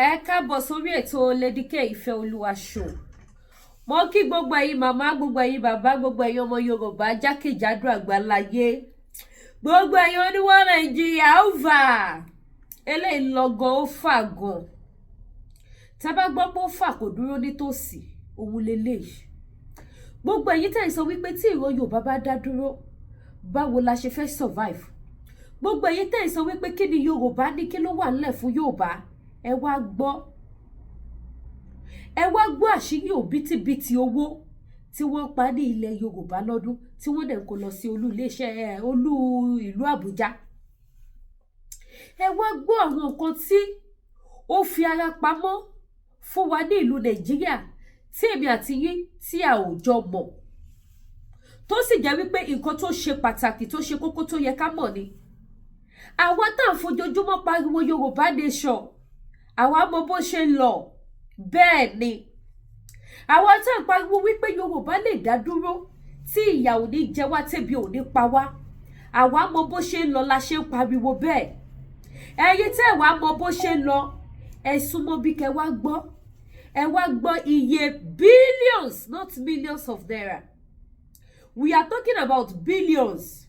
Ẹ káàbọ̀ sórí ètò Lédìkẹ́ Ìfẹ́ Olúwa show. Mo kí gbogbo ẹ̀yin màmá, gbogbo ẹ̀yin bàbá, gbogbo ẹ̀yin ọmọ Yorùbá jákèjádò àgbáláyé. Gbogbo ẹ̀yin oníwà Nàìjíríà over. Eléyìí lọ́gán ó fà gan. Tá bá gbọ́ pé ó fà kò dúró nítòsí, òun leléyìí. Gbogbo ẹ̀yin tẹ́ sọ wípé tí ìran Yorùbá bá dá dúró, báwo la ṣe fẹ́ survive? Gbogbo ẹ̀yin tẹ́ sọ wípé kí ni Yorùbá ní, kí ló wà nílẹ̀ fún Yorùbá? Ẹ wá gbọ́ àṣírí òbítíbitì owó tí wọ́n pa ní ilẹ̀ Yorùbá lọ́dún tí wọ́n dẹ̀ kó lọ sí olú ìlú Àbújá. Ẹ wá gbọ́ àwọn nǹkan tí ó fi ara pamọ́ fún wa ní ìlú Nàìjíríà tí èmi àti yín tí a ò jọ mọ̀, tó sì jẹ́ wípé nǹkan tó ṣe pàtàkì tó ṣe kókó tó yẹ ká mọ̀ ni. Àwa tá à ń fojoojúmọ́ pariwo Yorùbá nation, àwa mọ bó ṣe ń lọ. Bẹ́ẹ̀ ni àwa tá à ń pariwo wípé Yorùbá lè dá dúró tí ìyà ò ní jẹ wá tẹ́bi ò ní pa wá, àwa mọ bó ṣe ń lọ la ṣe ń pariwo bẹ́ẹ̀. Ẹ̀yin tẹ́ wá mọ bó ṣe ń lọ, ẹ súnmọ́ bí kẹ́ wá gbọ́. Ẹ wá gbọ́ iye billions, not millions of naira. We are talking about billions,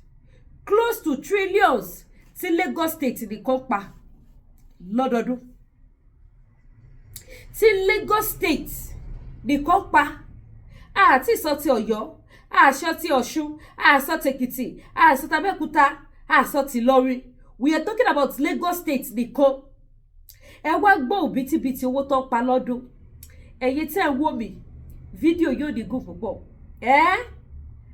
close to trillions tí Lagos State nìkan pa lọ́dọọdún. Tí Lagos State nìkan pa, àti sọ ti Ọ̀yọ́, àsọ ti Ọ̀ṣun, àsọ ti Èkìtì, àsọ ti Abẹ́òkúta, àsọ ti Ìlọrin. We are talking about Lagos State nìkan. Ẹ wá gbọ́ òbítíbitì owó tó ń pa lọ́dún. Ẹ̀yin tẹ́ ń wò mí, fídíò yóò ní gùn púpọ̀.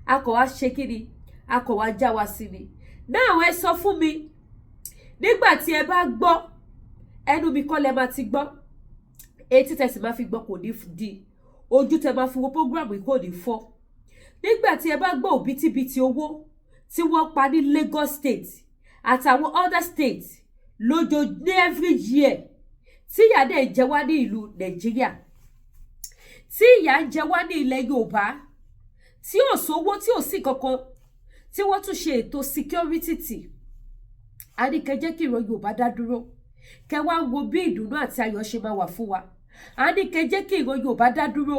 A kò wá ṣe kí ni? A kò wá já wa sí ni. Náà ẹ sọ fún mi, nígbà tí ẹ bá gbọ́, ẹnu mi kọ́ lẹ máa ti gbọ́, etí tẹ́ sì máa fi gbọ́ kò ní di, ojú tẹ́ máa fi wo prógrámù kò ní fọ́. Nígbà tí ẹ bá gbọ́ òbítíbitì owó tí wọ́n pa ní Lagos State àtàwọn other states ní every year, tí ìyà dẹ̀ jẹ wá ní ìlú Nàìjíríà, tí ìyà ń jẹ wá ní ilẹ̀ Yorùbá, tí ò sówó, tí ò sí kankan, tí wọ́n tún ṣe ètò security tì, a ní kẹ́ jẹ́ kí ìran Yorùbá dá dúró, kẹ́ wá wo bí ìdùnnú àti ayọ̀ ṣe máa wà fún wa. A ní kẹ́ jẹ́ kí ìran Yorùbá dá dúró,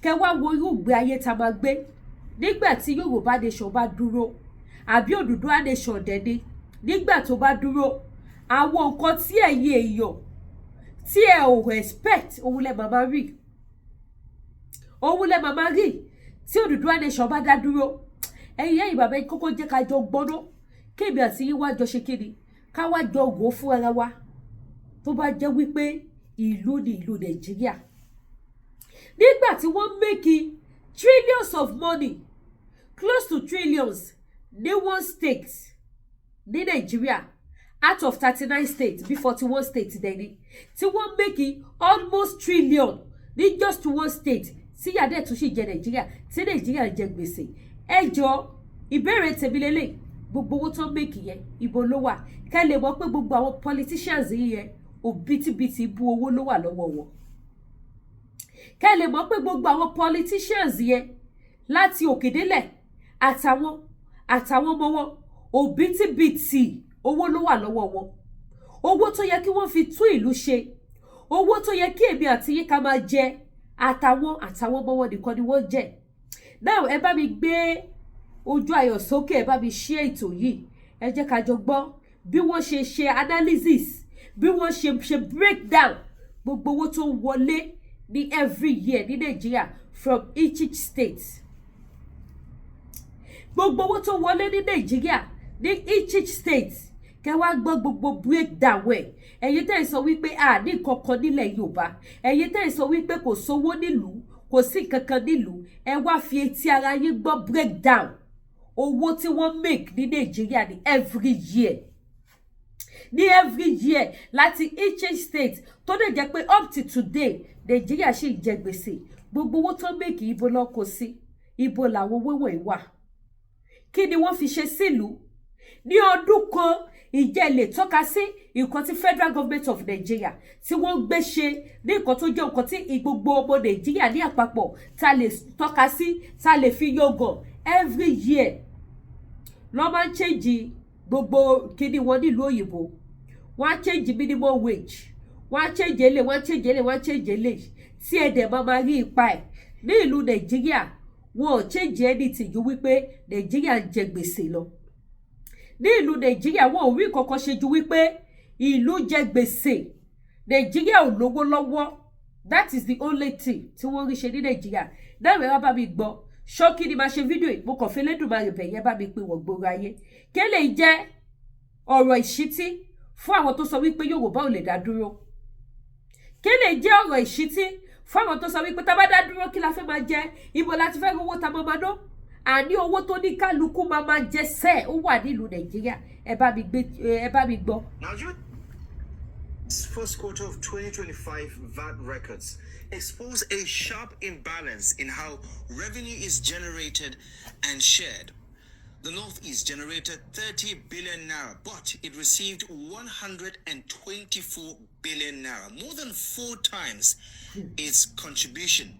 kẹ́ wá wo irú ìgbé ayé tá máa gbé nígbà tí Yorùbá nation bá dúró, àbí Odùduwà nation dẹ̀ ni. Nígbà tó bá dúró, àwọn nǹkan tí ẹ̀yin èèyàn tí ẹ ò expect, òun lẹ màmá rí. Òun lẹ màmá rí tí Odùduwà nation bá dá dúró. Ẹ̀yin bàbá yín kọ́kọ́ jẹ́ ká jọ gbọ́ná, kí èmi àti yín wá jọ ṣe kíni, ká wá jọ wò ó fún ara wa. Tó bá jẹ́ wípé ìlú ni ìlú Nàìjíríà, nígbà tí wọ́n make trillions of money, close to trillions ní one state ní Nàìjíríà, out of 39 states bí 41 states dẹni, tí wọ́n make almost trillion ní just one state, tí yàdẹ̀ tún sì jẹ Nàìjíríà, tí Nàìjíríà jẹ gbèsè. Ẹ jọ̀ọ́, ìbéèrè tèmi lélẹ̀, gbogbo owó tó ń make yẹn ibo ló wà? Kẹ́ lè mọ̀ pé gbogbo àwọn politicians yìí yẹn òbítíbitì bú owó ló wà lọ́wọ́ wọn. Kẹ́ lè mọ̀ pé gbogbo àwọn politicians yẹn láti òkèdélẹ̀ àtàwọn ọmọ wọn òbítíbitì owó ló wà lọ́wọ́ wọn. Owó tó yẹ kí wọ́n fi tún ìlú ṣe, owó tó yẹ kí èmi àti yín ká máa jẹ, àtàwọn ọmọ wọn nìkan ni wọ́n jẹ. Now ẹ bá mi gbé ojú ayọ̀ sókè, ẹ bá mi share ètò yìí, ẹ jẹ́ ká jọ gbọ́ bí wọ́n ṣe analysis, bí wọ́n ṣe breakdown gbogbo owó tó ń wọlé ní every year ní Nàìjíríà from each state. Gbogbo owó tó wọlé ní Nàìjíríà ní each state, kẹ́ wá gbọ́ gbogbo breakdown ẹ̀. Ẹ̀yin tẹ́ sọ wípé a ní kankan nílẹ̀ Yorùbá, ẹ̀yin tẹ́ sọ wípé kò sówó nílùú, kò sí kankan nílùú, ẹ wá fi etí ara yín gbọ́ breakdown owó tí wọ́n make ní Nàìjíríà ní every year. Ní every year láti each state, tó dẹ̀ jẹ́ pé up to today Nàìjíríà ṣì ń jẹ gbèsè. Gbogbo owó tó make ibo ló kó sí, ibo làwọn owó wọ̀nyí wà? Kí ni wọ́n fi ṣe sílùú? Ní ọdún kan, ìjẹ́ lè tọ́ka sí nǹkan tí Federal Government of Nigeria tí wọ́n gbé ṣe, ní nǹkan tó jẹ́ nǹkan tí gbogbo ọmọ Nàìjíríà ní àpapọ̀ ta lè tọ́ka sí, ta lè fi yọgàn every year. Lọ́ máa ń change gbogbo kíní wọn nílùú òyìnbó. Wọ́n á change minimum wage, wọ́n change ele wọ́n change ele wọ́n change ele tí ẹ dẹ̀ máa rí ipa ẹ̀ ní ìlú Nàìjíríà wọ́n change anything ju wípé Nàìjíríà ń jẹ gbèsè lọ ní ìlú Nàìjíríà wọ́n ò rí kankan ṣe ju wípé ìlú jẹ gbèsè Nàìjíríà ò lówó lọ́wọ́ that is the only thing tí wọ́n rí ṣe ní Nàìjíríà náà rẹ̀ wá bá mi gbọ́ ṣókí ni máa ṣe fídíò mo kàn fẹ́ lẹ́dùnmáre bẹ̀yẹn bá mi pé wọ́n gbòòrò ayé kí lè jẹ́ ọ̀rọ̀ ìṣítí fún àwọn tó sọ wípé Yorùbá ò lè dá dúró kí lè jẹ́ ọ̀rọ̀ ìṣítí fún àwọn tó sọ wípé tá bá dá dúró kí la fẹ́ máa jẹ ibo láti fẹ́ owó tá máa ná àní owó tó ní kálukú máa jẹ sẹ́ẹ̀ ó wà nílùú Nàìjíríà ẹ bá mi gbọ́. First quarter of 2025 VAT records expose a sharp imbalance in how revenue is generated and shared. The Northeast generated 30 billion naira, but it received 124 billion naira, more than 4 times its contribution.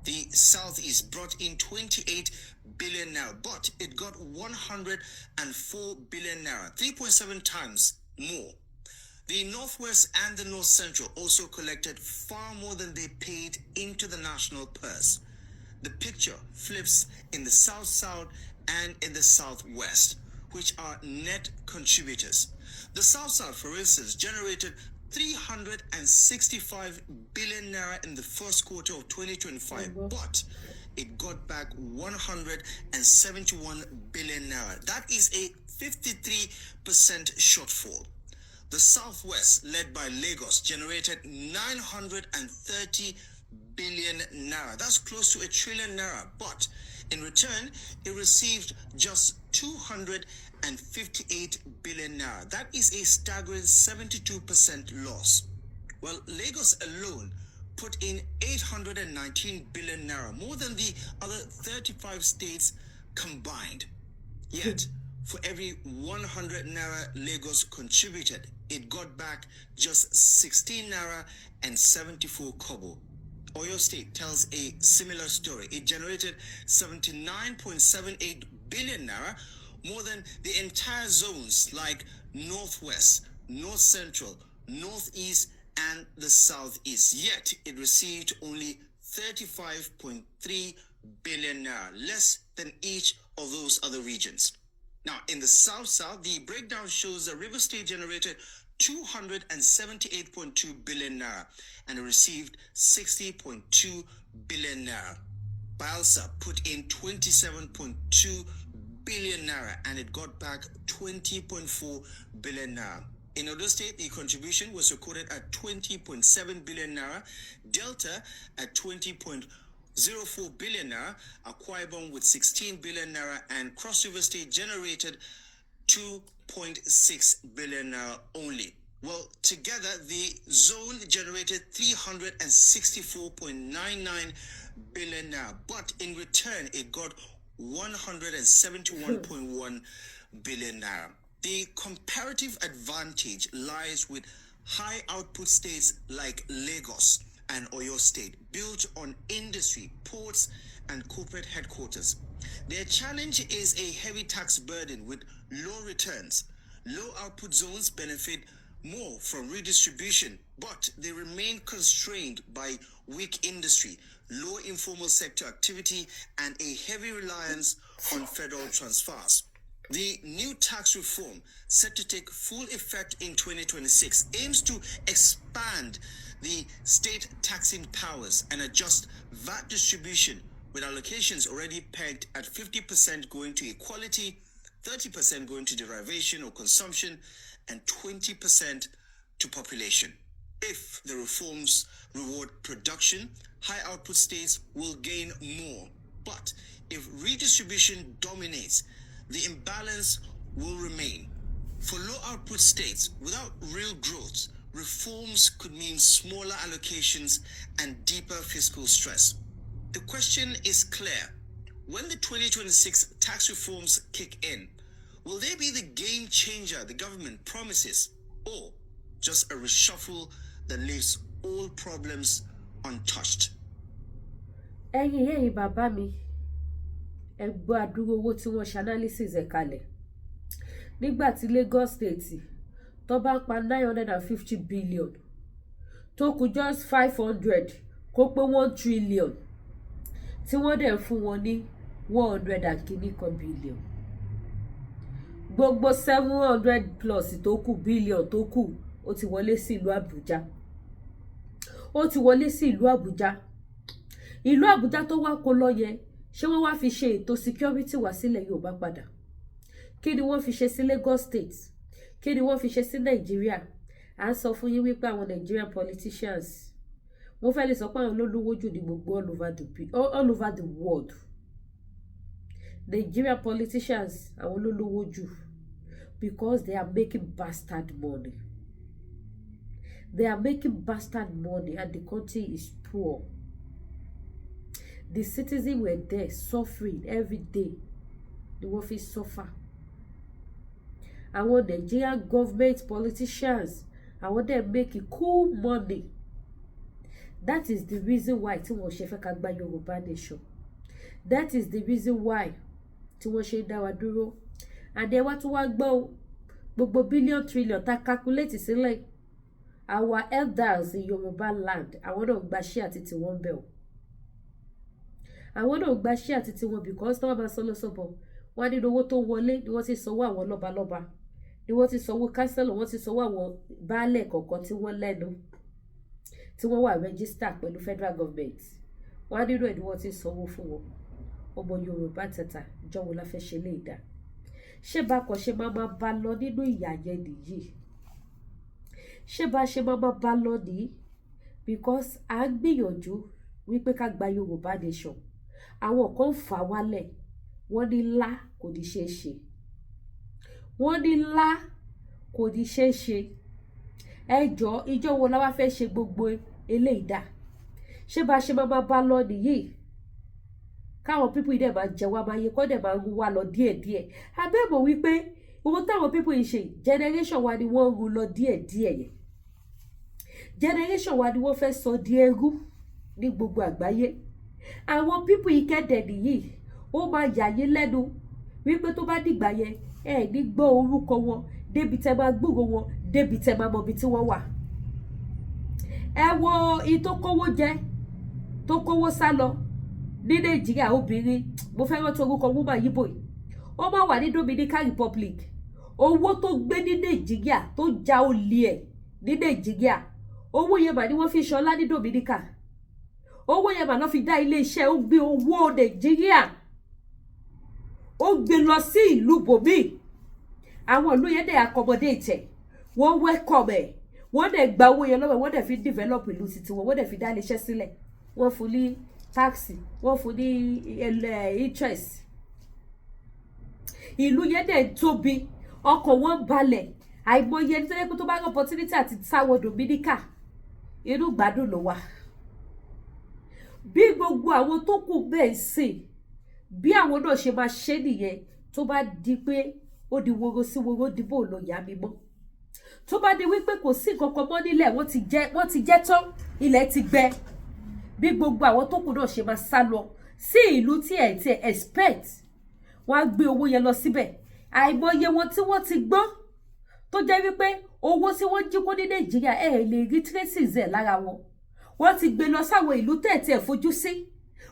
The Southeast brought in 28 billion naira, but it got 104 billion naira, 3.7 times more. The Northwest and the North Central also collected far more than they paid into the national purse. The picture flips in the South-South and in the Southwest, which are net contributors. The South-South, for instance, generated 365 billion naira in the first quarter of 2025, but it got back 171 billion naira. That is a 53% shortfall. The Southwest, led by Lagos, generated 930 billion naira. That's close to 1 trillion naira. But in return, it received just 258 billion naira. That is a staggering 72% loss. Well, Lagos alone put in 819 billion naira, more than the other 35 states combined. Yet, for every 100 naira Lagos contributed, it got back just 16 naira and 74 kobo. Oyo State tells a similar story. It generated 79.78 billion naira, more than the entire zones like Northwest, North Central, Northeast, and the Southeast. Yet, it received only 35.3 billion naira, less than each of those other regions. Now, in the South-South, the breakdown shows that River State generated 278.2 billion naira and it received 60.2 billion naira. WAALA put in 27.2 billion naira and it got back 20.4 billion naira. In Ondo State, the contribution was recorded at 20.7 billion naira, Delta at 20.04 billion naira, Akwa Ibom with 16 billion naira, and Cross River State generated 2.6 billion naira only. Well, together, the zone generated 364.99 billion naira, but in return, it got 171.1 billion naira. The comparative advantage lies with high output states like Lagos and Oyo State, built on industry, ports, and corporate headquarters. Their challenge is a heavy tax burden with low returns. Low output zones benefit more from redistribution, but they remain constrained by weak industry, low informal sector activity, and a heavy reliance on federal transfers. The new tax reform, set to take full effect in 2026, aims to expand the state taxing powers and adjust VAT distribution, with allocations already pegged at 50% going to equality, 30% going to derivation or consumption, and 20% to population. If the reforms reward production, high output states will gain more. But if redistribution dominates, the imbalance will remain. For low output states without real growth, reforms could mean smaller allocations and deeper fiscal stress. The question is clear. When the 2026 tax reforms kick in, will they be the game changer the government promises, or just a reshuffle that leaves all problems untouched? Ẹ̀yin bàbá mi, ẹ gbọ́ àdúró owó tí wọ́n ṣe analysis ẹ̀ kalẹ̀. Nígbà tí Lagos State tó bá pa 950 billion, tó kù just 500 kó pé 1 trillion tí wọ́n dẹ̀ fún wọn ní 100 and kìíní kan billion. Gbogbo 700 plus tó kù billion tó kù ó ti wọlé sí ìlú Àbújá. Ó ti wọlé sí ìlú Àbújá. Ìlú Àbújá tó wá kó lọ yẹn, ṣé wọ́n wá fi ṣe ètò security wá sílẹ̀ Yorùbá padà? Kí ni wọ́n fi ṣe sí Lagos State? Kí ni wọ́n fi ṣe sí Nàìjíríà? À ń sọ fún yín wípé àwọn Nigerian politicians, wọ́n fẹ́ lè sọ pé àwọn olówó jù ní gbogbo all over the world. Nigerian politicians àwọn olówó jù because they are making bastard money. They are making bastard money and the country is poor. The citizens were there suffering every day. The wọ́n suffer. Àwọn Nigerian government politicians, àwọn they make cool money. That is the reason why tí wọ́n ṣe fẹ́ ká gba Yorùbá nation. That is the reason why tí wọ́n ṣe dá wa dúró. And then wá tún wá gbọ́ gbogbo billion trillion tá calculate sílẹ̀. Our elders in Yoruba land, àwọn náà gba share àti tiwọn bẹ̀ o. Àwọn náà gba share àti tiwọn because tí wọ́n bá sọ lọ́sọ̀bọ̀, wọ́n á ní owó tó wọlé ni wọ́n ti sanwó àwọn lọ́balọ́ba. Ni wọ́n ti sanwó councillor, wọ́n ti sanwó àwọn baálẹ̀ kọ̀ọ̀kan tí wọ́n lẹ́nu. Tí wọ́n wà register pẹ̀lú federal government. Wọ́n á nínú ẹ̀ ni wọ́n ti sanwó fún wọn. Ọmọ Yorùbá tata, jọ̀wọ́ la fẹ́ ṣe lè dá. Ṣé bákan ṣe máa bá lọ nínú ìyà yẹn nìyí? Ṣé bá ṣe máa bá lọ nìyí? Because à ń gbìyànjú wípé ká gba Yorùbá nation. Àwọn kan fà wálẹ̀, wọ́n ní lá kò ní ṣe é ṣe. Wọ́n ní lá kò ní ṣe é ṣe. Ẹ jọ̀ọ́, ìjọ wo la wá fẹ́ ṣe gbogbo eléyìí dá? Ṣé bá ṣe máa bá lọ nìyí? Káwọn people dẹ̀ máa jẹ wá máa yẹ kọ́ dẹ̀ máa ń wá lọ díẹ̀díẹ̀. Abẹ́mọ̀ wípé ohun táwọn people yìí ṣe generation wa ni wọ́n rú lọ díẹ̀díẹ̀ yẹn. Generation wa ni wọ́n fẹ́ sọ di ẹrú ní gbogbo àgbáyé. Àwọn people yìí kẹ́dẹ̀ nìyí, ó máa yà yín lẹ́nu wípé tó bá dìgbà yẹn ẹ ní gbọ́ orúkọ wọn débi tẹ́ máa gbúrò wọn débi tẹ́ máa mọ ibi tí wọ́n wà. Ẹ wo tó kówó jẹ tó kówó sá lọ ní Nàìjíríà obìnrin, mo fẹ́ rántí orúkọ woman yíbò yìí. Ó máa wà ní Dominican Republic. Owó tó gbé ní Nàìjíríà tó já olè ẹ̀ ní Nàìjíríà. Owó yẹn mà ni wọ́n fi ṣọlá ní Dominica. Owó yẹn mà lọ fi dá ilé iṣẹ́, ó gbé owó Nàìjíríà. Ó gbé lọ sí ìlú bòmí. Àwọn ìlú yẹn dẹ̀ accommodate. Wọ́n welcome ẹ̀. Wọ́n dẹ̀ gba owó yẹn lọ́wọ́, wọ́n dẹ̀ fi develop ìlú títí wọn, wọ́n dẹ̀ fi dá ilé iṣẹ́ sílẹ̀. Wọ́n fún ní tax, wọ́n fún ní interest. Ìlú yẹn dẹ̀ tóbi, ọkọ̀ wọn balẹ̀. Àìmọye ẹni tó yẹ kó tó bá ní opportunity àti sáwọ Dominica, inú gbádùn ló wà. Bí gbogbo àwọn tó kù bẹ́ẹ̀ sìn, bí àwọn náà ṣe máa ṣe nìyẹn tó bá di pé ó di woro sí woro dìbò lọ yá mi mọ́. Tó bá di wípé kò sí nǹkan mọ́ nílẹ̀, wọ́n ti jẹ́ tán, ilẹ̀ ti gbẹ. Bí gbogbo àwọn tó kù náà ṣe máa sá lọ sí ìlú tí ẹ̀ ti expect, wọ́n á gbé owó yẹn lọ síbẹ̀. Àìmọye wọn tí wọ́n ti gbọ́ tó jẹ́ wípé owó tí wọ́n jí kó ní Nàìjíríà lè rí traces ẹ̀ lára wọn. Wọ́n ti gbé lọ sáwọn ìlú tẹ̀tẹ̀ fojú sí.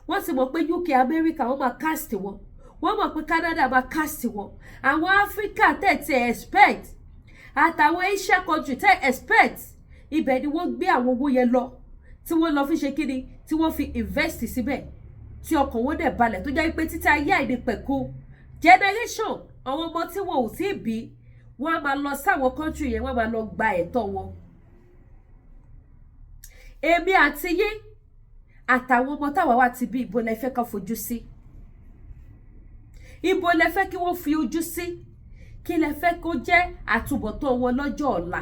Wọ́n sì mọ̀ pé UK, America wọ́n máa cast wọn. Wọ́n mọ̀ pé Canada máa cast wọn. Àwọn Africa tẹ̀tẹ̀ expect àtàwọn Asia country tẹ̀ expect. Ibẹ̀ ni wọ́n gbé àwọn owó yẹn lọ tí wọ́n lọ fi ṣe kíni, tí wọ́n fi invest síbẹ̀. Tí ọkàn wọn dẹ̀ balẹ̀ tó jẹ́ pé títa ayé àìní pẹ̀kú generation àwọn ọmọ tí wọn ò tí bí, wọ́n á máa lọ sáwọn country yẹn, wọ́n á máa lọ gba ẹ̀tọ́ wọn. Èmi àti yín àtàwọn ọmọ táwa wá ti bí, ibo lẹ fẹ́ ká fojú sí? Ibo lẹ fẹ́ kí wọ́n fi ojú sí? Kí lẹ fẹ́ kó jẹ́ àtúbọ̀tán wọn lọ́jọ́ ọ̀la?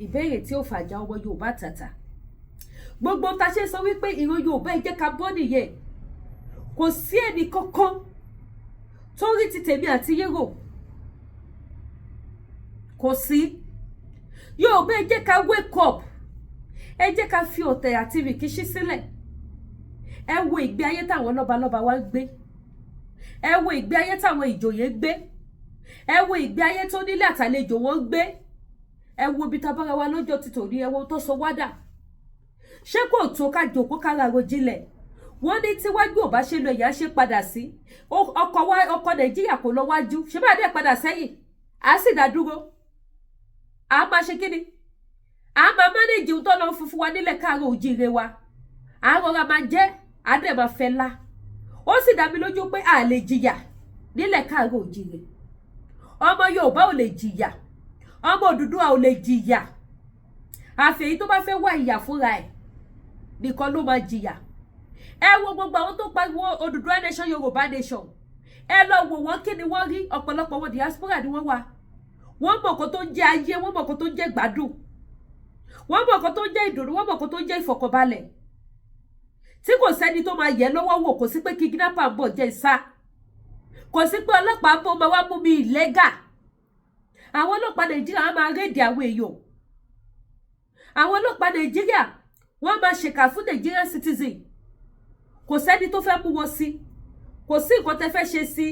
Ìbéèrè tí ó fàjà ọmọ Yorùbá tàtà. Gbogbo ta ṣe sọ wípé ìran Yorùbá ẹ jẹ́ ká bọ́ nìyẹn. Kò sí ẹnì kankan tó rí ti tèmi àti yérò. Kò sí. Yorùbá ẹ jẹ́ ká wake up. Ẹ jẹ́ ká fi ọ̀tẹ̀ àti rìkíṣí sílẹ̀. Ẹ wo ìgbé ayé táwọn lọ́balọ́ba wa ń gbé. Ẹ wo ìgbé ayé táwọn ìjòyè ń gbé. Ẹ wo ìgbé ayé tó nílé àtàlejò wọn ń gbé. Ẹ wo ibi tabára wa lọ́jọ́ títò ní, ẹ wo tó sọ wádà. ṣé kò tó ká jókòó kára rojinlẹ̀ wọ́n ní tíwájú ò bá ṣe lọ ìyá ṣe padà sí ọkọ̀ Nàìjíríà kò lọ wájú ṣé bá dé padà sẹ́yìn á sì dá dúró á máa ṣe kíni á máa mánéjì ohun tó lọ funfun wa nílẹ̀ káàárọ̀ òjíire wa á rọra máa jẹ́ á dẹ̀ máa fẹ́ lá ó sì dá mi lójú pé a lè jìyà nílẹ̀ káàárọ̀ òjíire ọmọ Yorùbá ò lè jìyà ọmọ Odùduwà ò lè jìyà àfi èyí tó bá fẹ́ wá ìyà fúnra ẹ̀ nìkan ló máa jìyà ẹ wo gbogbo àwọn tó pariwo Odùduwà nation Yorùbá nation ẹ lọ wò wọ́n kí ni wọ́n rí ọ̀pọ̀lọpọ̀ wọn diaspora ni wọ́n wà wọ́n mọ̀ kó tó ń jẹ́ ayé wọ́n mọ̀ kó tó ń jẹ́ gbádùn wọ́n mọ̀ kó tó ń jẹ́ ìdùnnú wọ́n mọ̀ kó tó ń jẹ́ ìfọ̀kànbalẹ̀ tí kò sẹ́ni tó máa yẹ lọ́wọ́ wò kò sí pé kí kidnapper ń bọ̀ jẹ́ ìsá kò sí pé ọlọ́pàá ń bọ̀ máa wá mú mi ìlẹ́gà àwọn ọlọ́pàá Nàìjíríà wọ́n máa rédè àwọn èèyàn àwọn ọlọ́pàá Nàìjíríà wọ́n máa ṣèkà fún Nigerian citizen kò sẹ́ni tó fẹ́ mú wọn sí kò sí nǹkan tẹ́ fẹ́ ṣe sí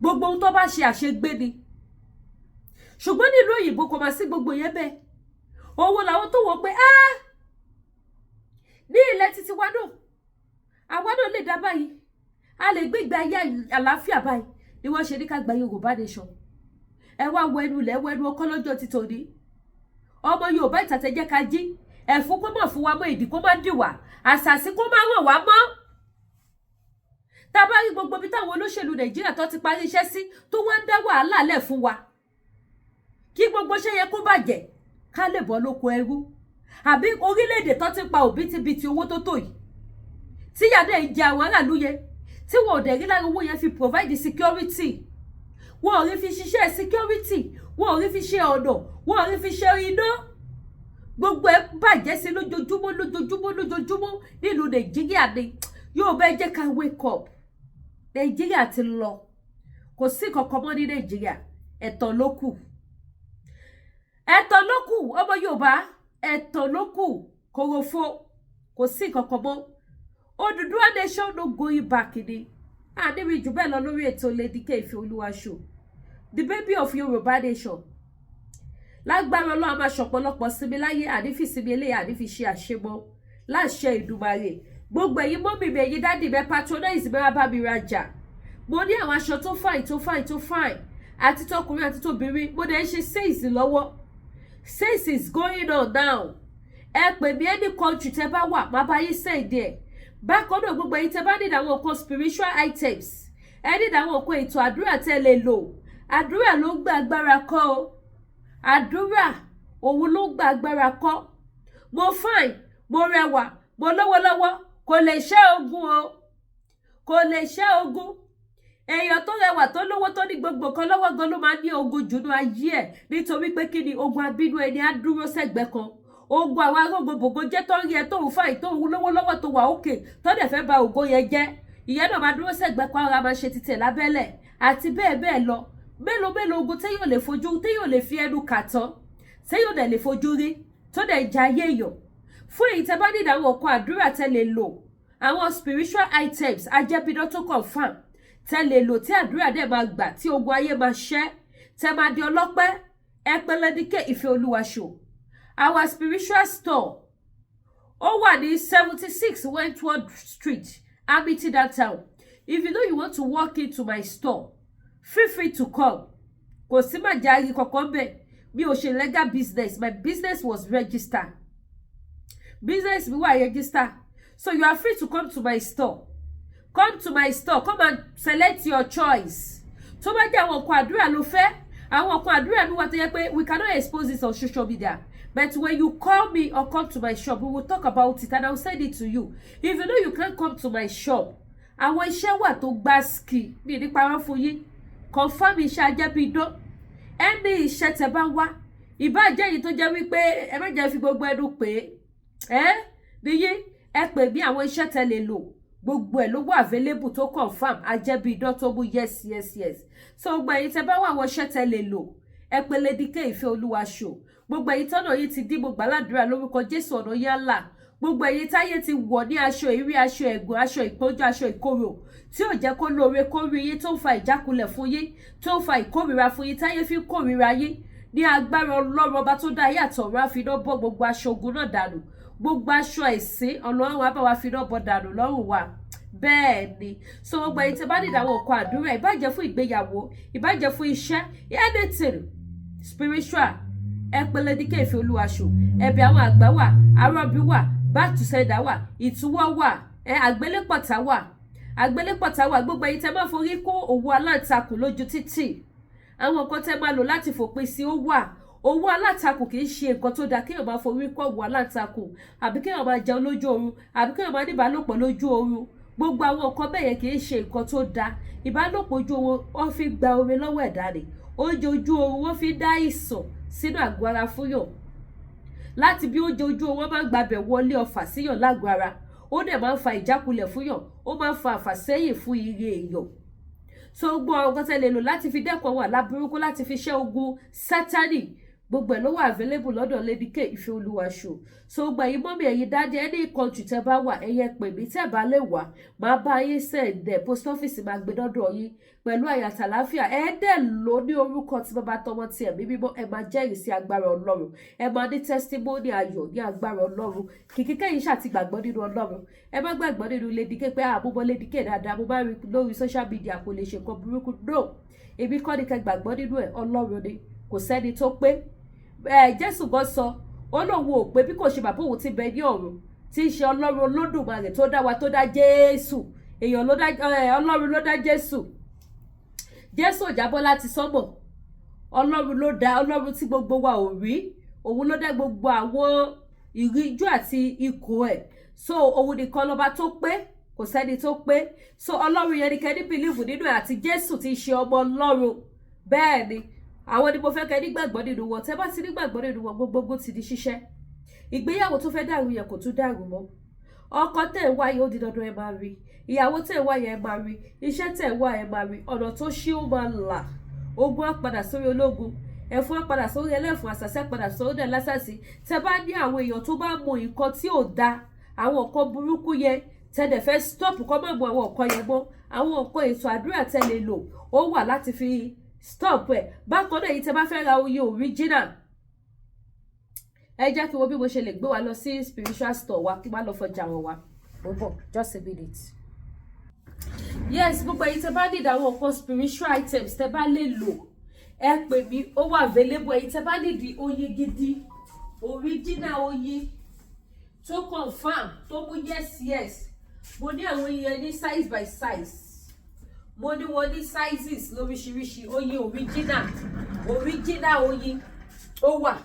gbogbo ohun tó bá ṣe àṣegbé ni ṣùgbọ́n nílùú òyìnbó kò máa sí gbogbo yẹn bẹ́ẹ̀ owó làwọn tó wọ́n pé ní ilẹ̀ títí wa náà àwa náà lè dá báyìí a lè gbé ìgbé ayé àlàáfíà báyìí ni wọ́n ṣe ní ká gba Yorùbá nation ẹ wá wọ ẹnu ilẹ̀ wọ ẹnu ọkọ́ lọ́jọ́ ti tòní ọmọ Yorùbá ìtàtẹ̀jẹ́ ká jí ẹ̀fún kó má fún wa mọ́ ìdí kó má dì wá àṣàsí kó má ràn wá mọ́ tá a bá rí gbogbo ibi táwọn olóṣèlú Nàìjíríà tó ti parí iṣẹ́ sí tó wá ń dá wàhálà lẹ̀ fún wa kí gbogbo ṣe yẹ kó bàjẹ́ ká lè bọ́ lóko ẹrú àbí orílẹ̀-èdè tó ti pa òbítíbitì owó tó tó yìí tíyàdé ń jẹ àwọn aráàlú yẹn tí wọn ò dẹ̀ rí lára owó yẹn fi provide security wọn ò rí fi ṣiṣẹ́ security wọn ò rí fi ṣe ọ̀nà wọn ò rí fi ṣe iná gbogbo ẹ bàjẹ́ sí lójoojúmọ́ nílùú Nàìjíríà ni yóò bẹ́ẹ̀ jẹ́ ká wake up Nàìjíríà ti lọ kò sí kankan mọ́ ní Nàìjíríà ẹ̀tàn ló kù ọmọ Yorùbá ẹ̀tàn ló kù kòròfo kò sí kankan mọ́ Odùduwà nation no going back ni àdébí jù bẹ́ẹ̀ lọ lórí ètò Lady K Ifeoluwa show the baby of Yorùbá nation lágbára Ọlọ́run máa ṣọ̀pọ̀lọpọ̀ sinmi láyé àdífi sinmi eléyà àdífi ṣe àṣemọ́ láṣẹ Ìdùmarè gbogbo ẹ̀yin mọ́mì mi ẹ̀yin dádì mi patronize mi wá bá mi rajà mo ní àwọn aṣọ tó fine àti tọkùnrin àti tóbìnrin mo dẹ̀ ń ṣe sales lọ́wọ́ sales is going on now ẹ pè mí any country tẹ́ bá wà má bá yín send ẹ̀ bákan náà gbogbo ẹ̀yin tẹ́ bá need àwọn nǹkan spiritual items ẹ need àwọn nǹkan ètò àdúrà tẹ́ lè lò àdúrà ló ń gba agbára kọ́ o àdúrà òun ló ń gba agbára kọ́ mo fine mo rẹwà mo lówó lọ́wọ́ kò lè ṣẹ́ ogun o kò lè ṣẹ́ ogun èèyàn tó rẹwà tó lówó tó ní gbogbo kan lọ́wọ́ gan ló máa ní ogun jùnú ayé ẹ̀ nítorí pé kí ni ogun abínú ẹni á dúró sẹ́gbẹ̀ẹ́ kan ogun àwọn arógbòbògò jẹ́ tó rí ẹ tó ń fà tó ń lówó lọ́wọ́ tó wà òkè tó dẹ̀ fẹ́ ba ògo yẹn jẹ́ ìyẹn náà máa dúró sẹ́gbẹ̀ẹ́ kan ara máa ṣe títẹ̀ lábẹ́lẹ̀ àti bẹ́ẹ̀ bẹ́ẹ̀ lọ mélòó ogun téyàn lè fojú téyàn lè fi ẹnu kà tán téyàn dẹ̀ lè fojú rí tó dẹ̀ já ayé èèyàn fún èyí tẹ́ bá ní àwọn nǹkan àdúrà tẹ́ lè lò àwọn spiritual items ajẹ́bidán tó confam tẹ́ lè lò tí àdúrà dẹ̀ máa gbà tí ogun ayé máa ṣẹ́ tẹ́ máa di ọlọ́pẹ́ ẹ pè Lady K Ifeoluwa show our spiritual store ó wà ní 76 Wentworth Street Amity downtown if you know you want to walk into my store feel free to come kò sí màjáre kankan bẹ́ẹ̀ mi ò ṣe legal business my business was registered business mi wà register so you are free to come to my store come and select your choice tó bá jẹ́ àwọn nǹkan àdúrà ló fẹ́ àwọn nǹkan àdúrà mi wà tó yẹ pé we cannot expose this on social media but when you call me or come to my shop we will talk about it and I will send it to you if you know you can't come to my shop àwọn iṣẹ́ wà tó gbá ski mi ní parọ́ fún yín confirm iṣẹ́ ajẹ́bídán ẹni iṣẹ́ tẹ́ bá wá ìbàjẹ́ yìí tó jẹ́ wípé ẹ má jẹ́ fi gbogbo ẹnu pé níyí ẹ pè bí àwọn iṣẹ́ tẹ́ lè lò gbogbo ẹ̀ ló wà available tó confirm ajẹ́bídán tó mú yes so gbogbo ẹ̀yin tẹ́ bá wà àwọn iṣẹ́ tẹ́ lè lò ẹ pè Lady K Ifeoluwa show gbogbo ẹ̀yin tọ́nà yìí ti dí gbogbo aládùúrà lórúkọ Jésù ọ̀nà yálà gbogbo ẹ̀yin táyé ti wọ̀ ní aṣọ ìrí aṣọ ẹ̀gbọ́n aṣọ ìpọ́njú aṣọ ìkorò tí ò jẹ́ kó lóore kó rí yín tó ń fa ìjákulẹ̀ fún yín tó ń fa ìkórìíra fún yín táyé fi ń kórìíra yín ní agbára Ọlọ́run ọba tó dá ayé àtọ̀run á fi iná bọ́ gbogbo aṣọ ogun náà dànù, gbogbo aṣọ ẹ̀sín Ọlọ́run á bá wa fi iná bọ́ dànù lọ́rùn wa. Bẹ́ẹ̀ ni, so gbogbo ẹ̀yin tẹ́ bá nídìí àwọn nǹkan àdúrà, ìbájẹ́ fún ìgbéyàwó, ìbájẹ́ fún iṣẹ́, anything spiritual, ẹ pè Lady K Ìfẹ́ Olúwaṣò, ẹ̀bẹ̀ àwọn àgbà wà, arọ́bí wà, back to sender wà, ìtúwọ́ wà, àgbélépọ̀tà wà, gbogbo ẹ̀yin tẹ́ máa forí kó òwú aláǹtakùn lójú títì, àwọn nǹkan tẹ́ máa lò láti fòpin sí ó wà. Owó aláǹtakùn kì í ṣe nǹkan tó dáa kéèyàn máa forí kó òwú aláǹtakùn, àbí kéèyàn máa jẹun lójú oorun, àbí kéèyàn máa ní ìbálòpọ̀ lójú oorun. Gbogbo àwọn nǹkan bẹ́ẹ̀ yẹn kì í ṣe nǹkan tó dáa. Ìbálòpọ̀ ojú oorun wọ́n fi gba oore lọ́wọ́ ẹ̀dá ni. Oúnjẹ ojú oorun wọ́n fi dá ìsàn sínú àgọ́ ara fúnyàn. Láti bí oúnjẹ ojú oorun wọ́n máa ń gbabẹ̀ wọlé ọfà síyàn lágọ̀ọ́ ara. Ó dẹ̀ máa ń fa ìjákulẹ̀ fúnyàn, ó máa ń fa àfàsẹ́yìn fún ire èèyàn. So gbogbo àwọn nǹkan tẹ́ lè lò láti fi dẹ́kun àwọn àlá burúkú, láti fi ṣẹ́ ogun Sátánì, gbogbo ẹ̀ ló wà available lọ́dọ̀ Lady K Ìfẹ́ Olúwaṣò. So gbogbo ẹ̀yin mọ́mí, ẹ̀yin dáadé, any country tẹ́ bá wà, ẹ̀yẹ pè mí tẹ́ bá lè wá, máa bá yín send post office máa gbé dọ́dọ̀ yín pẹ̀lú àyà àtàláfíà. Ẹ dẹ̀ lò ní orúkọ tí bàbá tọmọ tí ẹ̀mí mímọ́, ẹ máa jẹ́rìí sí agbára Ọlọ́run, ẹ máa ní testimony ayọ̀ ní agbára Ọlọ́run. Kìkì kẹ́yìn ṣàti gbàgbọ́ nínú Ọlọ́run, ẹ má gbàgbọ́ nínú Lady K pé àmúmọ́ Lady K dáadáa, mo máa rí lórí social media kò lè ṣe nǹkan burúkú. No, èmi kọ́ ni kẹ́ gbàgbọ́ nínú ẹ̀, Ọlọ́run ni, kò sẹ́ni tó pé. Jésù gan sọ, ó lóun ò pé bí kò ṣe bàbá òun ti bẹ ní ọ̀run, tí í ṣe Ọlọ́run Olódùmarè tó dá wa, tó dá Jésù. Èèyàn ló dá Ọlọ́run ló dá Jésù. Jésù ò jábọ́ láti sánmọ̀, Ọlọ́run ló dá, Ọlọ́run tí gbogbo wa ò rí, òun ló dá gbogbo àwọn ìríjú àti ikọ̀ ẹ̀. So òun nìkan lọ́ba tó pé, kò sẹ́ni tó pé. So Ọlọ́run yẹn ni kẹ́ni bìlíìfù nínú ẹ̀, àti Jésù tí í ṣe ọmọ Ọlọ́run. Bẹ́ẹ̀ ni, àwọn ni mo fẹ́ kẹ́ nígbàgbọ́ nínú wọn. Tẹ́ bá ti nígbàgbọ́ nínú wọn, gbogbo ti di ṣíṣẹ́. Ìgbéyàwó tó fẹ́ dàrú yẹn kò tún dàrú mọ́. Ọkọ tẹ́ ẹ̀ wá yẹn ó di dandan ẹ máa rí, ìyàwó tẹ́ ẹ̀ wá yẹn ẹ máa rí, iṣẹ́ tẹ́ ẹ̀ wá ẹ máa rí, ọ̀nà tó ṣí ó máa là. Ogun á padà sórí ológun, ẹ̀fún á padà sórí ẹlẹ́fún, àṣàṣì á padà sórí ẹ̀ lásàsì. Tẹ́ bá ní àwọn èèyàn tó bá mọ nǹkan tí ò da, àwọn nǹkan burúkú yẹn, tẹ́ dẹ̀ fẹ́ stop kọ́ má mọ àwọn nǹkan yẹn mọ́, àwọn nǹkan ètò àdúrà tẹ́ lè lò ó wà láti fi stop ẹ̀. Bákan náà, èyí tẹ́ bá fẹ́ ra oyin original, ẹ jẹ́ kí wo bí mo ṣe lè gbé wa lọ sí spiritual store wa, kí wá lọ fọjà wọn wa. Mo bọ̀, just a minute. Yes, gbogbo èyí tẹ́ bá need àwọn nǹkan spiritual items tẹ́ bá lè lò, ẹ pè mí, ó wà available. Èyí tẹ́ bá need oyin gidi, original oyin tó confirm, tó mú yes, mo ní àwọn oyin yẹn ní size by size. Mo ní wọn ní sizes lóríṣiríṣi. Oyin original oyin ó wà,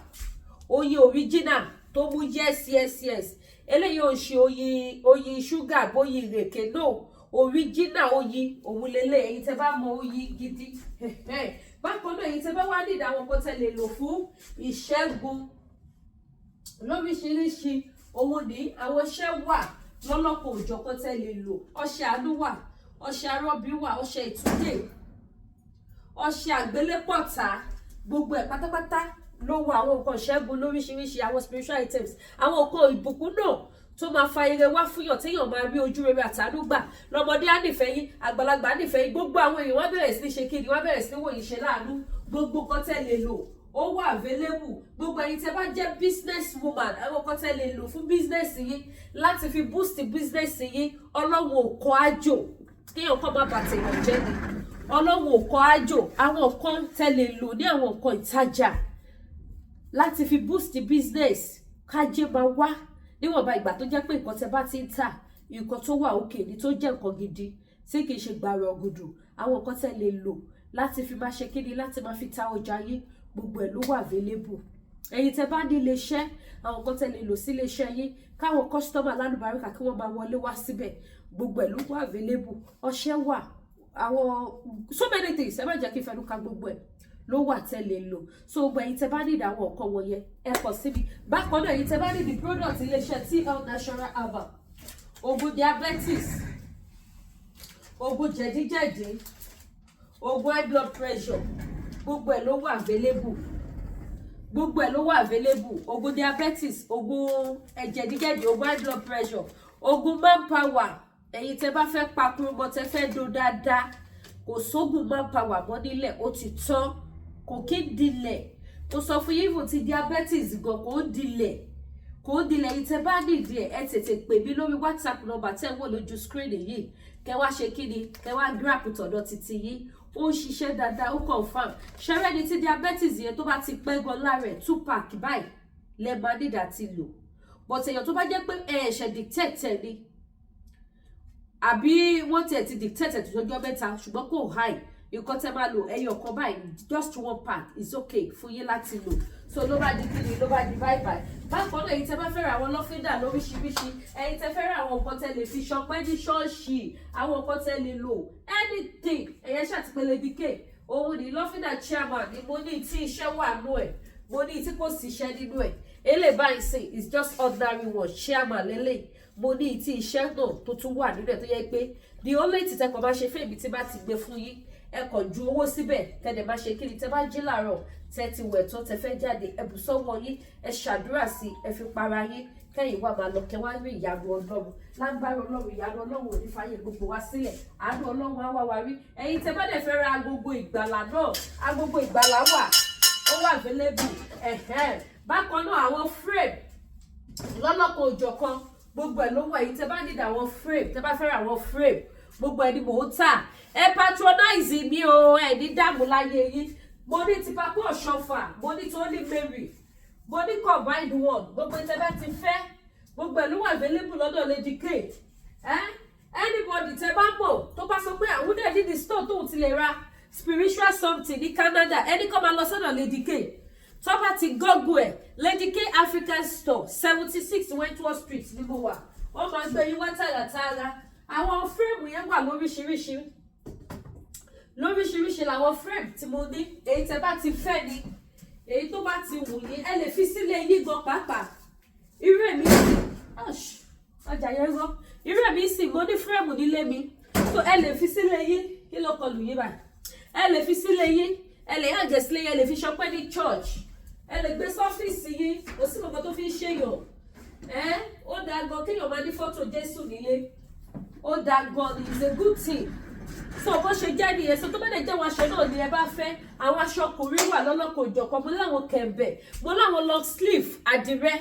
oyin original tó mú yes. Eléyìí ò ṣe oyin sugar bóyin ìrèké, no, original oyin òun lélẹ̀. Èyí tẹ́ bá mọ oyin gidi. Bákan náà, èyí tẹ́ bá wá nídìí àwọn nǹkan tẹ́ lè lò fún ìṣẹ́gun lóríṣiríṣi, òun ní àwọn iṣẹ́ wà lọ́lọ́kọ̀ òjọ̀kan tẹ́ lè lò. Ọṣẹ àánú wà, ọṣẹ arọ́bí wà, ọṣẹ ìtúndè, ọṣẹ àgbélépọ̀tà, gbogbo ẹ̀ pátápátá ló wà. Àwọn nǹkan ìṣẹ́gun lóríṣiríṣi, àwọn spiritual items, àwọn nǹkan ìbùkún náà tó máa fa ire wá fúnyàn, téèyàn máa rí ojú rere àtàánú gbà. Lọ́mọdé á nífẹ̀ẹ́ yín, àgbàlagbà á nífẹ̀ẹ́ yín, gbogbo àwọn èèyàn wá bẹ̀rẹ̀ sí ní ṣe kíni, wá bẹ̀rẹ̀ sí ní wòye ṣe láàánú. Gbogbo nǹkan tẹ́ lè lò ó wà available. Gbogbo ẹ̀yin tẹ́ bá jẹ́ business woman, àwọn nǹkan tẹ́ lè lò fún business yín láti fi boost business yín. Ọlọ́run ò kọ́ àjò, kéèyàn kọ́ má bàtẹ̀ èèyàn jẹ́ ni. Ọlọ́run ò kọ́ àjò. Àwọn nǹkan tẹ́ lè lò ní àwọn nǹkan ìtajà láti fi boost business, kájé máa wá níwọ̀nba ìgbà tó jẹ́ pé nǹkan tẹ́ bá ti ń tà, nǹkan tó wà òkè ni, tó jẹ́ nǹkan gidi tí kì í ṣe gbàrọ̀ ọ̀gùdù. Àwọn nǹkan tẹ́ lè lò láti fi máa ṣe kíni, láti máa fi ta ọjà yín, gbogbo ẹ̀ ló wà available. Ẹ̀yin tẹ́ bá ní ilé iṣẹ́, àwọn nǹkan tẹ́ lè lò sí ilé iṣẹ́ yín, káwọn customer lálùbáríkà kí wọ́n máa wọlé wá síbẹ̀, gbogbo ẹ̀ ló wà available. Ọṣẹ wà, àwọn so many things, ẹ má jẹ́ kí n fẹnu ka gbogbo ẹ̀ ló wà tẹ́ lè lò. So gbogbo ẹ̀yin tẹ́ bá need àwọn nǹkan wọ̀nyẹn, ẹ kàn sí mi. Bákan náà, ẹ̀yin tẹ́ bá need the product iléeṣẹ́ TL Natural Herbal, oògùn diabetes, oògùn jẹ̀díjẹ̀dí, oògùn high blood pressure, gbogbo ẹ̀ ló wà available. Gbogbo ẹ̀ ló wà available. Oògùn diabetes, oògùn jẹ̀díjẹ̀dí, oògùn high blood pressure, oògùn manpower. Ẹ̀yin tẹ́ bá fẹ́ pakuru mọ́, tẹ́ fẹ́ do dáadáa, kò sóògùn manpower mọ́ nílẹ̀, ó ti tán, kò kí ń dilẹ̀. ó sọ fún yín ti diabetes gan kò dilẹ̀ yìí tẹ́ bá nídìí ẹ tètè pè mí lórí WhatsApp number tẹ́ wò lójú screen yìí kẹ́ wá ṣe kíni kẹ́ wá grab tọ̀dọ̀ títí yín ó ń ṣiṣẹ́ dáadáa ó confirm ṣẹ́rẹ́ ni tí diabetes yẹn tó bá ti pẹ́ gan lára ẹ̀ 2 pack báyìí lẹ́ máa nídà ti lò but èèyàn tó bá jẹ́ pé ẹ̀ṣẹ̀ dictate ni àbí wọ́n ti dictate tó jọ mẹ́ta ṣùgbọ́n kò high nǹkan tẹ́ máa lò ẹyọ kan báyìí just 1 pack is okay fún yín láti lò so ló bá di kíni ló bá di bye bye bákan náà èyí tẹ́ bá fẹ́ ra àwọn lọ́fíńdà lóríṣiríṣi ẹ̀yin tẹ́ fẹ́ ra àwọn nǹkan tẹ́ lè fi ṣọpẹ́ ní ṣọ́ọ̀ṣì àwọn nǹkan tẹ́ lè lò anything ẹ̀yẹ ṣàtìpele dk òun ní lọ́fíńdà chairman ni mo ní tí iṣẹ́ wà nú ẹ̀ mo ní tí kò sí iṣẹ́ nínú ẹ̀ eléyìí báyìí sìn is just ordinary one chairman lélẹ̀ mo ní tí iṣẹ́ náà tó tún wà nínú ẹ̀ tó yẹ pé the only tí tẹ́kọ̀ọ́ bá ṣe fèmí tí bá ti gbé fún yín ẹ kàn ju owó síbẹ̀ tẹ́lẹ̀ máa ṣe kíni tẹ́ bá jí làárọ̀ tẹ́ ti wẹ̀ tán tẹ́ fẹ́ jáde ẹ bù sọ́wọ́ yín ẹ ṣàdúrà sí ẹ fi para yín kẹ́yìn wá máa lọ kẹ́ wá rí ìyanu Ọlọ́run lágbára Ọlọ́run ìyanu Ọlọ́run ò ní fàyè gbogbo wá sílẹ̀ àánú Ọlọ́run á wá wa rí ẹ̀yin tẹ́ bá dẹ̀ fẹ́ ra agogo ìgbàlà náà agogo ìgbàlà wà ó wà available bákan náà àwọn frame lọ́lọ́kan òjọ̀kan gbogbo ẹ̀ ló wà ẹ̀yin tẹ́ bá nídìí àwọn frame tẹ́ bá fẹ́ ra àwọn frame gbogbo ẹ̀ ni mò ń tà ẹ patronize mi o ẹ ní dààmú láyé yín mo ní ti pápá ọ̀ṣọ́fà mo ní tó ní Mary mo ní combined one gbogbo ìtẹ́ bá ti fẹ́ gbogbo ẹ̀ ló wà available lọ́dọ̀ Lady K anybody tẹ́ bá mọ̀ tó bá sọ pé àwọn dẹ̀ ní the store tóun ti lè ra spiritual something ní Canada ẹni kọ́ máa lọ sọ́dọ̀ Lady K tó bá ti gọ́gù ẹ̀ Lady K African store 76 Wentworth Street ní mo wà wọ́n máa gbé yín wá tààràtààrà àwọn fíìmù yẹn wà lóríṣiríṣi làwọn frame tí mo ní èyí tẹ́ bá ti fẹ́ ni èyí tó bá ti wù yín ẹ lè fi sílé yín gan pàápàá irú èmi sì ọjà yẹn gan irú èmi sì mo ní frame nílé mi so ẹ lè fi sílé yín kí ló kọlù yín báyìí ẹ lè fi sílé yín ẹ lè yàgẹ̀ sílé yín ẹ lè fi ṣọpẹ́ ní church ẹ lè gbé sọ́fíìsì yín kò sí nǹkan tó fi ń ṣèyàn ó dáa gan kéèyàn máa ní fọ́tò Jésù nílé ó dáa gan ni it's a good thing so bó ṣe jẹ́ nìyẹn so tó bá dẹ̀ jẹ́ àwọn aṣọ náà ni ẹ bá fẹ́ àwọn aṣọ ọkùnrin wà lọ́lọ́kọ̀ òjọ̀kan mo láwọn kẹ̀m̀bẹ̀ mo láwọn long sleeve àdìrẹ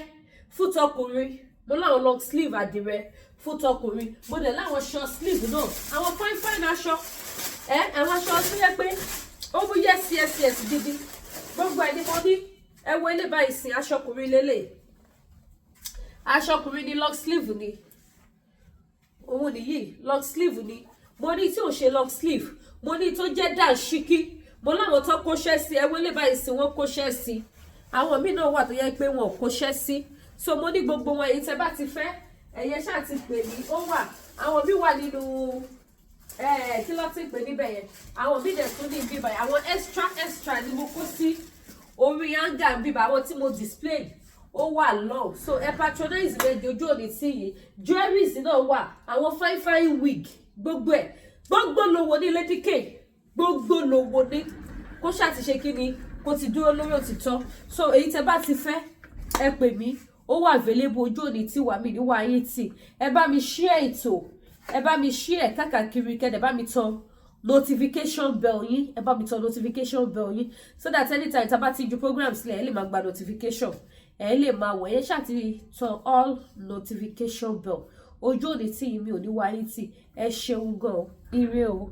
fún tọkùnrin mo láwọn long sleeve àdìrẹ fún tọkùnrin mo dẹ̀ láwọn short sleeve náà àwọn fine aṣọ àwọn aṣọ tó yẹ pé ó mú yes gidi gbogbo ẹni mo ní ẹ wo ilé báyìí sí aṣọ ọkùnrin lélẹ̀ aṣọ ọkùnrin ní long sleeve ni òun nìyí long sleeve ni mo ní tí ò ṣe long sleeve mo ní tó jẹ́ dàṣíkí mo láwọn tó kóṣẹ́ sí ẹ wọlé báyìí sí wọ́n kóṣẹ́ sí àwọn míì náà wà tó yẹ pé wọn ò kóṣẹ́ sí so mo ní gbogbo wọn èyí tẹ́ bá ti fẹ́ ẹ̀yẹ ṣáà ti pè mí ó wà àwọn míì wà nínú kí ló ti pè níbẹ̀ yẹn àwọn míì dẹ̀ tún ní bíbá yẹn àwọn extra ni mo kó sí orí hanga bíbá àwọn tí mo display ó wà long so ẹ patronize méjì ojú òní tí yìí jewelries náà wà àwọn fine wig gbogbo ẹ gbogbo lówó ní Lady K gbogbo lówó ní kó ṣàti ṣe kí ni kó ti dúró lórí òtítọ́ so èyí tẹ́ bá ti fẹ́ ẹ pè mí ó wà available ojú òní tí wà mí níwá ayé tì ẹ bá mi share ètò ẹ bá mi share káàkiri kẹ́dẹ̀ bá mi tan notification bell yín ẹ bá mi tan notification bell yín so that anytime tá bá ti ju program sílẹ̀ ẹ lè máa gba notification ẹ lè máa wọ̀ ẹ ṣàti tan all notification bell ojú òní tí mi ò ní wáyé tì ẹ ṣeun gan ire o.